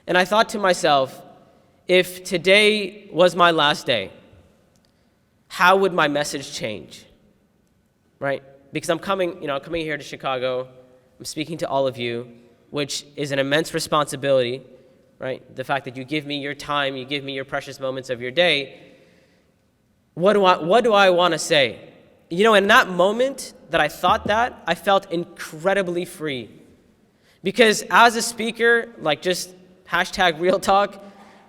And I thought to myself, if today was my last day, how would my message change? Right? Because I'm coming here to Chicago. I'm speaking to all of you, which is an immense responsibility, right? The fact that you give me your time, you give me your precious moments of your day. What do I want to say? In that moment that I thought that, I felt incredibly free. Because as a speaker, like just hashtag real talk,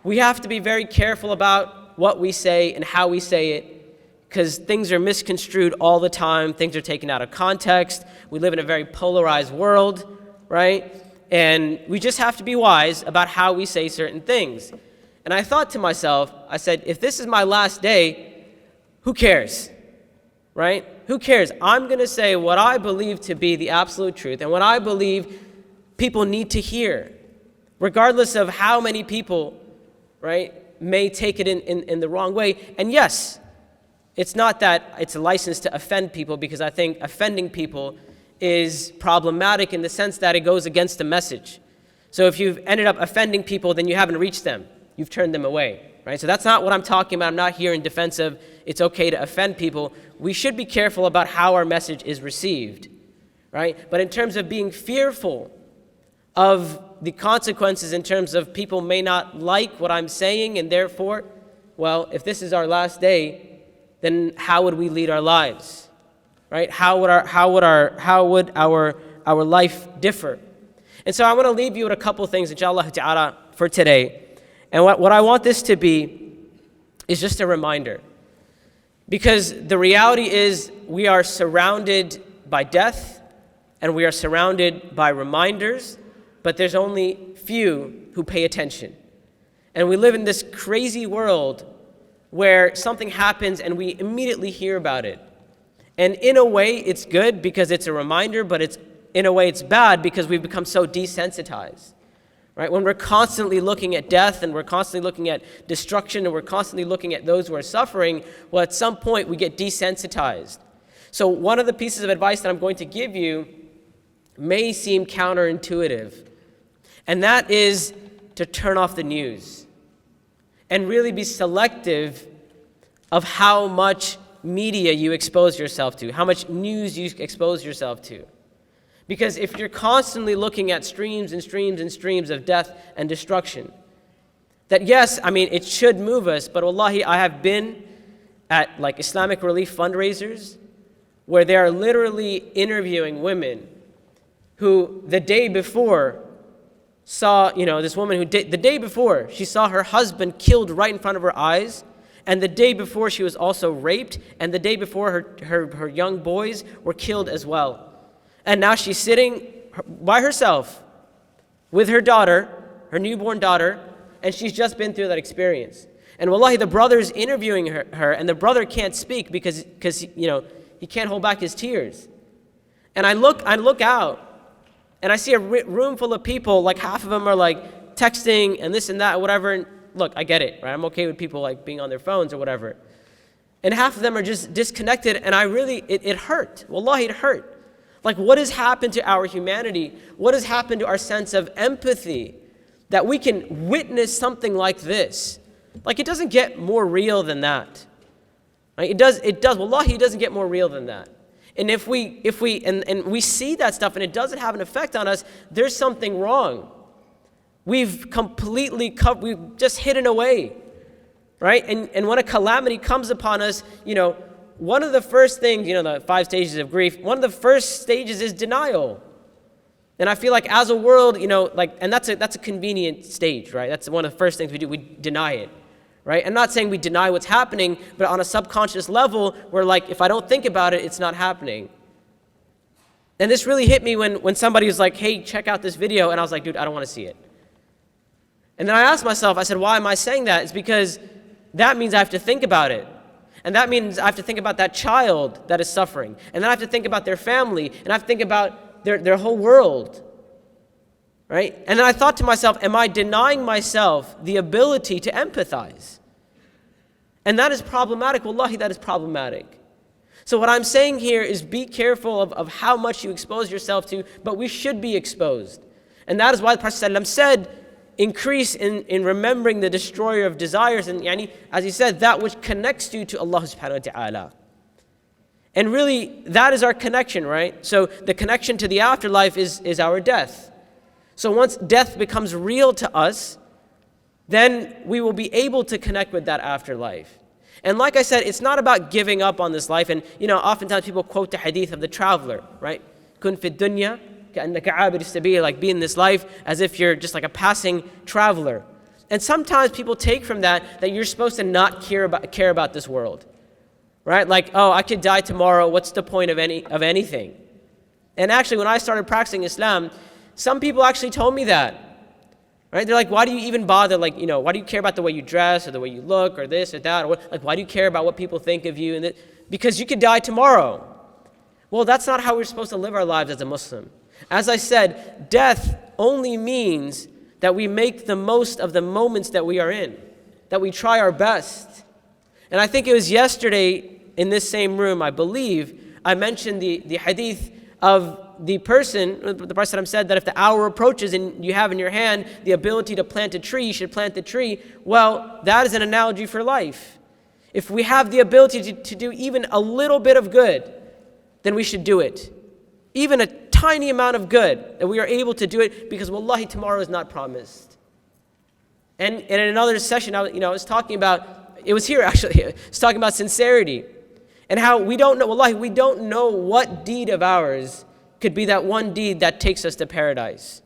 we have to be very careful about what we say and how we say it, because things are misconstrued all the time. Things are taken out of context. We live in a very polarized world, right? And we just have to be wise about how we say certain things. And I thought to myself, I said, if this is my last day, who cares? Right? Who cares? I'm going to say what I believe to be the absolute truth and what I believe people need to hear, regardless of how many people, right, may take it in the wrong way. And yes, it's not that it's a license to offend people, because I think offending people is problematic in the sense that it goes against the message. So if you've ended up offending people, then you haven't reached them. You've turned them away. Right? So that's not what I'm talking about. I'm not here in defense of it's okay to offend people. We should be careful about how our message is received, right? But in terms of being fearful of the consequences, in terms of people may not like what I'm saying, and therefore, well, if this is our last day, then how would we lead our lives, right? How would our life differ? And so I want to leave you with a couple things, inshallah ta'ala, for today. And what I want this to be is just a reminder. Because the reality is we are surrounded by death and we are surrounded by reminders, but there's only few who pay attention. And we live in this crazy world where something happens and we immediately hear about it. And in a way it's good because it's a reminder, but in a way it's bad because we've become so desensitized. Right? When we're constantly looking at death and we're constantly looking at destruction and we're constantly looking at those who are suffering, well, at some point we get desensitized. So one of the pieces of advice that I'm going to give you may seem counterintuitive, and that is to turn off the news and really be selective of how much media you expose yourself to, how much news you expose yourself to. Because if you're constantly looking at streams and streams and streams of death and destruction, that yes, it should move us, but wallahi, I have been at like Islamic relief fundraisers where they are literally interviewing women who the day before saw, this woman who the day before she saw her husband killed right in front of her eyes, and the day before she was also raped, and the day before her young boys were killed as well. And now she's sitting by herself with her daughter, her newborn daughter, and she's just been through that experience. And wallahi, the brother's interviewing her, and the brother can't speak because he can't hold back his tears. And I look out, and I see a room full of people, like half of them are like texting and this and that, whatever. And look, I get it, right? I'm okay with people like being on their phones or whatever. And half of them are just disconnected, and it hurt. Wallahi, it hurt. Like, what has happened to our humanity? What has happened to our sense of empathy that we can witness something like this? Like, it doesn't get more real than that. Right? It does. Wallahi, it doesn't get more real than that. And if we see that stuff and it doesn't have an effect on us, there's something wrong. We've just hidden away, right? And when a calamity comes upon us, one of the first things, the 5 stages of grief, one of the first stages is denial. And I feel like as a world, and that's a convenient stage, right? That's one of the first things we do, we deny it, right? I'm not saying we deny what's happening, but on a subconscious level, we're like, if I don't think about it, it's not happening. And this really hit me when somebody was like, hey, check out this video. And I was like, dude, I don't want to see it. And then I asked myself, I said, why am I saying that? It's because that means I have to think about it. And that means I have to think about that child that is suffering. And then I have to think about their family. And I have to think about their whole world. Right? And then I thought to myself, am I denying myself the ability to empathize? And that is problematic. Wallahi, that is problematic. So what I'm saying here is be careful of how much you expose yourself to, but we should be exposed. And that is why the Prophet ﷺ said, increase in remembering the destroyer of desires, and as he said, that which connects you to Allah subhanahu wa ta'ala. And really, that is our connection, right? So the connection to the afterlife is our death. So once death becomes real to us, then we will be able to connect with that afterlife. And like I said, it's not about giving up on this life. And oftentimes people quote the hadith of the traveler, right? Kun fi dunya ka'annaka 'abir as-sabil, like be in this life as if you're just like a passing traveler. And sometimes people take from that you're supposed to not care about this world, right? Like, oh, I could die tomorrow. What's the point of anything? And actually, when I started practicing Islam, some people actually told me that. Right? They're like, why do you even bother? Like, why do you care about the way you dress or the way you look or this or that? Or what, like, why do you care about what people think of you? And because you could die tomorrow. Well, that's not how we're supposed to live our lives as a Muslim. As I said, death only means that we make the most of the moments that we are in, that we try our best. And I think it was yesterday in this same room, I believe, I mentioned the hadith of the person, the Prophet said that if the hour approaches and you have in your hand the ability to plant a tree, you should plant the tree. Well, that is an analogy for life. If we have the ability to do even a little bit of good, then we should do it. Even a tiny amount of good, that we are able to do it, because wallahi, tomorrow is not promised. And in another session, I was talking about, it was here actually, I was talking about sincerity. And how we don't know, wallahi, we don't know what deed of ours could be that one deed that takes us to paradise.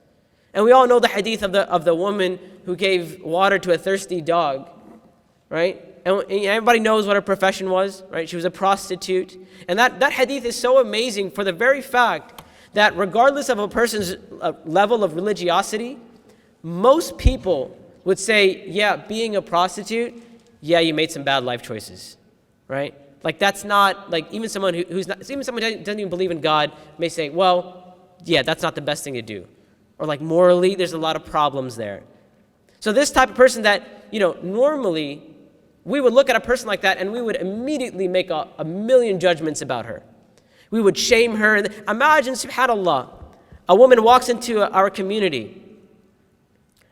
And we all know the hadith of the woman who gave water to a thirsty dog, right? And everybody knows what her profession was, right? She was a prostitute. And that hadith is so amazing for the very fact that regardless of a person's level of religiosity, most people would say, yeah, being a prostitute, yeah, you made some bad life choices, right? Like that's not, like even someone who's not, even someone who doesn't even believe in God may say, well, yeah, that's not the best thing to do. Or like morally, there's a lot of problems there. So this type of person that, normally we would look at a person like that and we would immediately make a million judgments about her. We would shame her. And imagine, subhanAllah, a woman walks into our community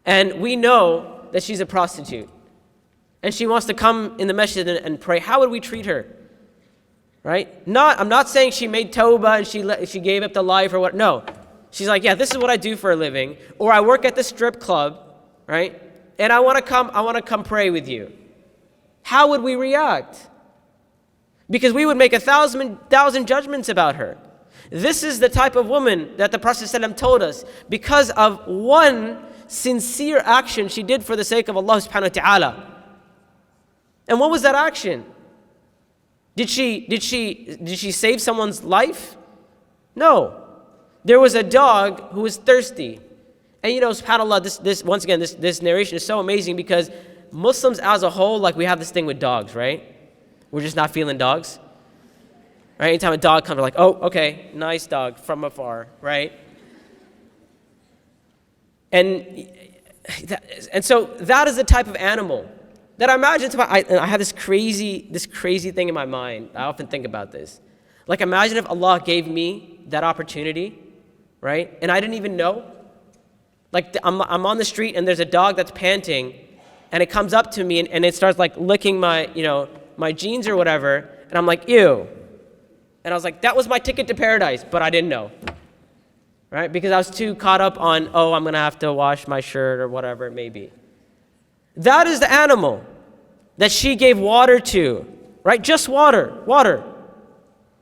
and we know that she's a prostitute and she wants to come in the masjid and pray. How would we treat her? Right? I'm not saying she made tawbah and she gave up the life or what. No. She's like, yeah, this is what I do for a living. Or I work at the strip club, right? And I want to come pray with you. How would we react? Because we would make 1,000 judgments about her. This is the type of woman that the Prophet ﷺ told us, because of one sincere action she did for the sake of Allah subhanahu wa ta'ala. And what was that action? Did she save someone's life? No. There was a dog who was thirsty. And subhanAllah, this once again, this narration is so amazing because Muslims as a whole, like we have this thing with dogs, right? We're just not feeling dogs. Right? Anytime a dog comes, we're like, oh, okay, nice dog from afar, right? And so that is the type of animal that I imagine. I have this crazy thing in my mind. I often think about this. Like imagine if Allah gave me that opportunity, right? And I didn't even know. Like I'm on the street and there's a dog that's panting, and it comes up to me and it starts like licking my jeans or whatever, and I'm like, ew. And I was like, that was my ticket to paradise, but I didn't know, right? Because I was too caught up on, oh, I'm gonna have to wash my shirt or whatever it may be. That is the animal that she gave water to, right? Just water.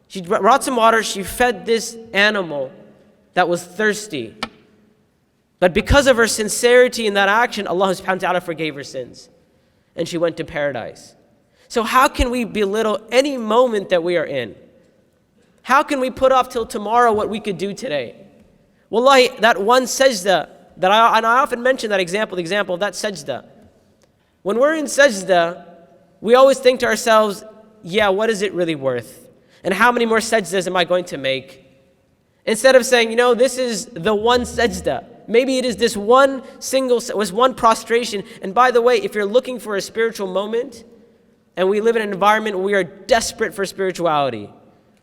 She brought some water, she fed this animal that was thirsty. But because of her sincerity in that action, Allah subhanahu wa ta'ala forgave her sins. And she went to paradise. So how can we belittle any moment that we are in? How can we put off till tomorrow what we could do today? Wallahi, that one sajda, and I often mention that example, the example of that sajda. When we're in sajda, we always think to ourselves, yeah, what is it really worth? And how many more sajdas am I going to make? Instead of saying, this is the one sajda. Maybe it is this one prostration. And by the way, if you're looking for a spiritual moment, and we live in an environment where we are desperate for spirituality,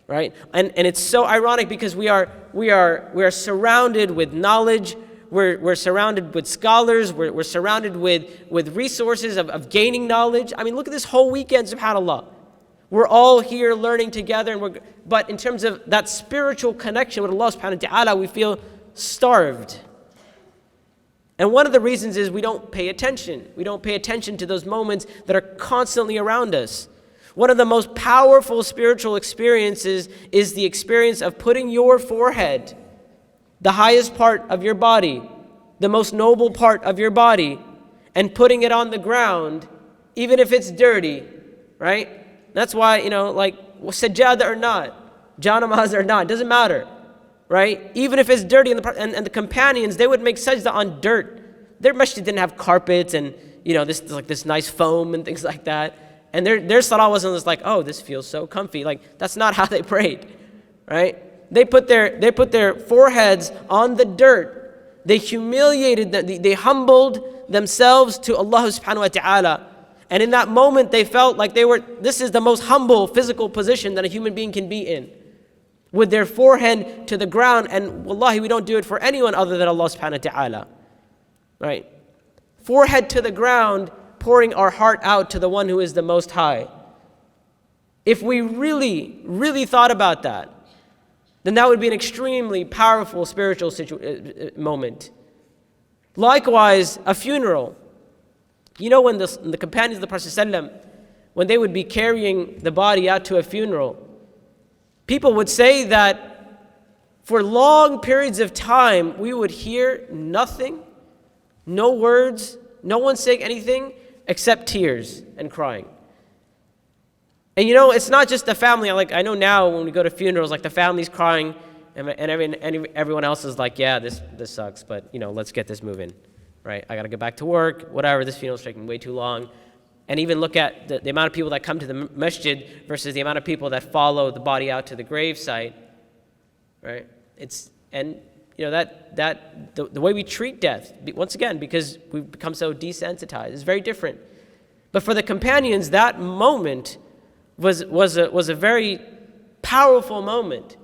right? And it's so ironic because we are surrounded with knowledge. We're surrounded with scholars. We're surrounded with resources of gaining knowledge. I mean, look at this whole weekend, subhanAllah. We're all here learning together, but in terms of that spiritual connection with Allah subhanahu wa ta'ala, we feel starved. And one of the reasons is we don't pay attention. We don't pay attention to those moments that are constantly around us. One of the most powerful spiritual experiences is the experience of putting your forehead, the highest part of your body, the most noble part of your body, and putting it on the ground, even if it's dirty, right? That's why, like sajjada or not, janamaz or not, doesn't matter, right? Even if it's dirty, and the companions, they would make sajda on dirt. Their masjid didn't have carpets and, this nice foam and things like that. And their salah wasn't just like, oh, this feels so comfy. Like, that's not how they prayed, right? They put their foreheads on the dirt. They humiliated them. They humbled themselves to Allah subhanahu wa ta'ala. And in that moment, they felt like this is the most humble physical position that a human being can be in. With their forehead to the ground. And wallahi, we don't do it for anyone other than Allah subhanahu wa ta'ala. Right? Forehead to the ground, pouring our heart out to the one who is the Most High. If we really, really thought about that, then that would be an extremely powerful spiritual moment. Likewise, a funeral. When the companions of the Prophet ﷺ, when they would be carrying the body out to a funeral, people would say that for long periods of time, we would hear nothing, no words, no one saying anything except tears and crying. And it's not just the family. I know now when we go to funerals, the family's crying, and everyone else is like, yeah, this sucks, but let's get this moving. Right, I got to get back to work, whatever, this funeral's taking way too long. And even look at the amount of people that come to the masjid versus the amount of people that follow the body out to the grave site, right? The way we treat death, once again, because we've become so desensitized, is very different. But for the companions, that moment was a very powerful moment,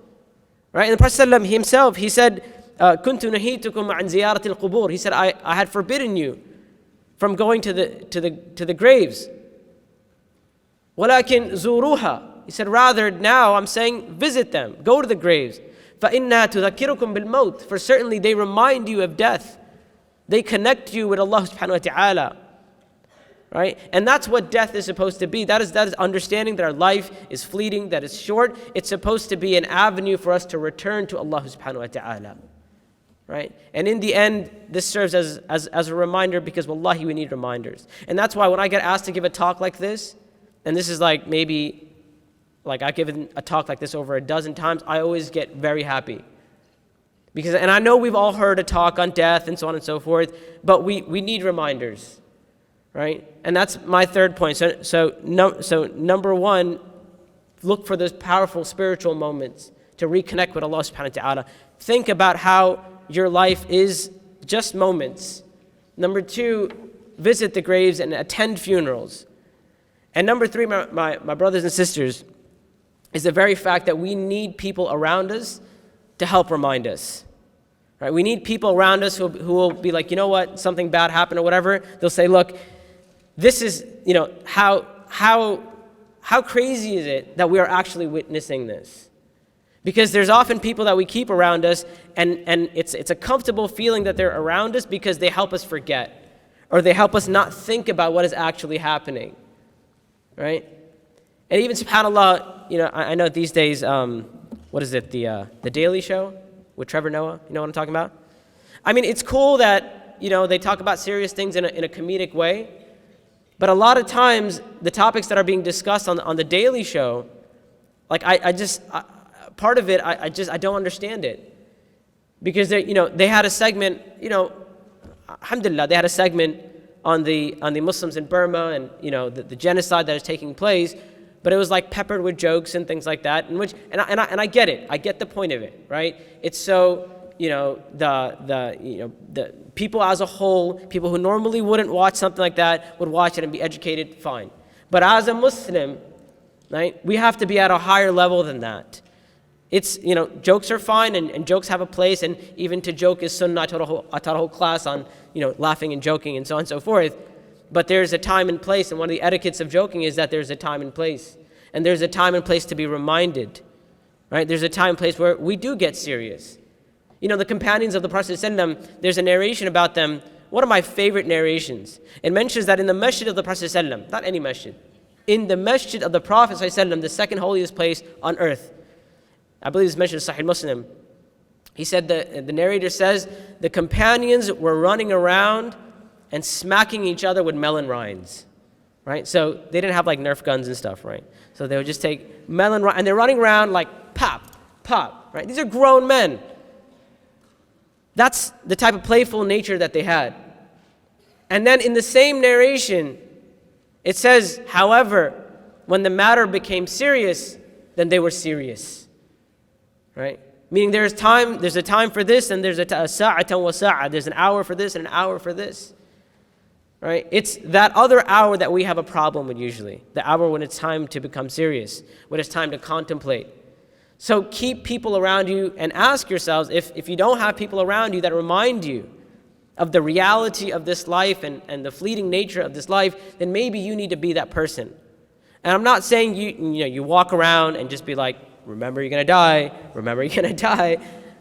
right? And the Prophet ﷺ himself, he said, كنت نهيتكم عن زيارة القبور. He said, I had forbidden you from going to the graves. ولكن زوروها. He said, rather now I'm saying visit them, go to the graves. فإنها تذكركم بالموت. For certainly they remind you of death. They connect you with Allah subhanahu wa ta'ala. Right? And that's what death is supposed to be. That is understanding that our life is fleeting, that it's short. It's supposed to be an avenue for us to return to Allah subhanahu wa ta'ala. Right? And in the end, this serves as a reminder because wallahi, we need reminders. And that's why when I get asked to give a talk like this, and this is I've given a talk like this over a dozen times, I always get very happy. And I know we've all heard a talk on death and so on and so forth, but we need reminders. Right? And that's my third point. So number one, look for those powerful spiritual moments to reconnect with Allah subhanahu wa ta'ala. Think about how your life is just moments. Number two, visit the graves and attend funerals. And number three, my brothers and sisters, is the very fact that we need people around us to help remind us. Right? We need people around us who will be like, you know what, something bad happened or whatever. They'll say, look, this is, how crazy is it that we are actually witnessing this? Because there's often people that we keep around us, and it's a comfortable feeling that they're around us because they help us forget, or they help us not think about what is actually happening, right? And even subhanAllah, I know these days, what is it, the Daily Show with Trevor Noah? You know what I'm talking about? I mean, it's cool that they talk about serious things in a comedic way, but a lot of times the topics that are being discussed on the Daily Show, part of it, I don't understand it. Because they had a segment, alhamdulillah, they had a segment on the Muslims in Burma and the genocide that is taking place, but it was like peppered with jokes and things like that. And I get it. I get the point of it, right? It's so the people as a whole, people who normally wouldn't watch something like that would watch it and be educated, fine. But as a Muslim, right, we have to be at a higher level than that. It's, jokes are fine and jokes have a place, and even to joke is sunnah. I taught a whole class on, laughing and joking and so on and so forth. But there's a time and place, and one of the etiquettes of joking is that there's a time and place. And there's a time and place to be reminded, right? There's a time and place where we do get serious. The companions of the Prophet ﷺ, there's a narration about them, one of my favorite narrations. It mentions that in the masjid of the Prophet ﷺ, not any masjid, in the masjid of the Prophet ﷺ, the second holiest place on earth, I believe it's mentioned in Sahih Muslim, he said, the narrator says, the companions were running around and smacking each other with melon rinds, right? So they didn't have like Nerf guns and stuff, right? So they would just take melon rinds, and they're running around like pop, pop, right? These are grown men. That's the type of playful nature that they had. And then in the same narration, it says, however, when the matter became serious, then they were serious, right? Meaning there's a time for this, and there's a sa'atan wa sa'a. There's an hour for this and an hour for this, right? It's that other hour that we have a problem with usually. The hour when it's time to become serious, when it's time to contemplate. So keep people around you and ask yourselves, if you don't have people around you that remind you of the reality of this life and the fleeting nature of this life, then maybe you need to be that person. And I'm not saying you walk around and just be like, remember you're going to die, remember you're going to die.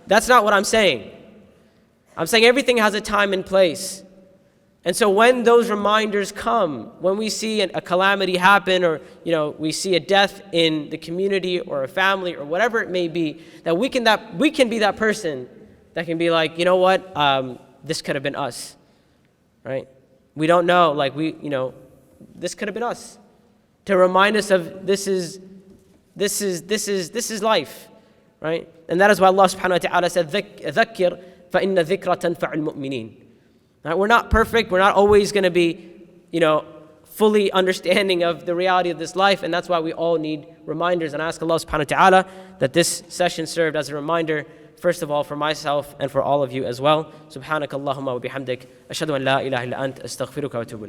That's not what I'm saying. I'm saying everything has a time and place. And so when those reminders come, when we see a calamity happen, or we see a death in the community or a family or whatever it may be, that we can be that person that can be like, this could have been us, right? We don't know, this could have been us, to remind us of this is life, right? And that is why Allah subhanahu wa ta'ala said, ذَكِّرْ فَإِنَّ ذِكْرَ تَنْفَعُ الْمُؤْمِنِينَ. Right? We're not perfect. We're not always going to be, fully understanding of the reality of this life. And that's why we all need reminders. And I ask Allah subhanahu wa ta'ala that this session served as a reminder, first of all, for myself and for all of you as well. Subhanaka Allahumma wa bihamdik. Ashhadu an la ilaha illa ant. Astaghfiruka wa atubu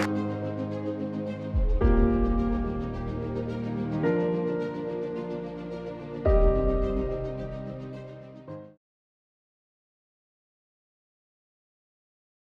ilaik.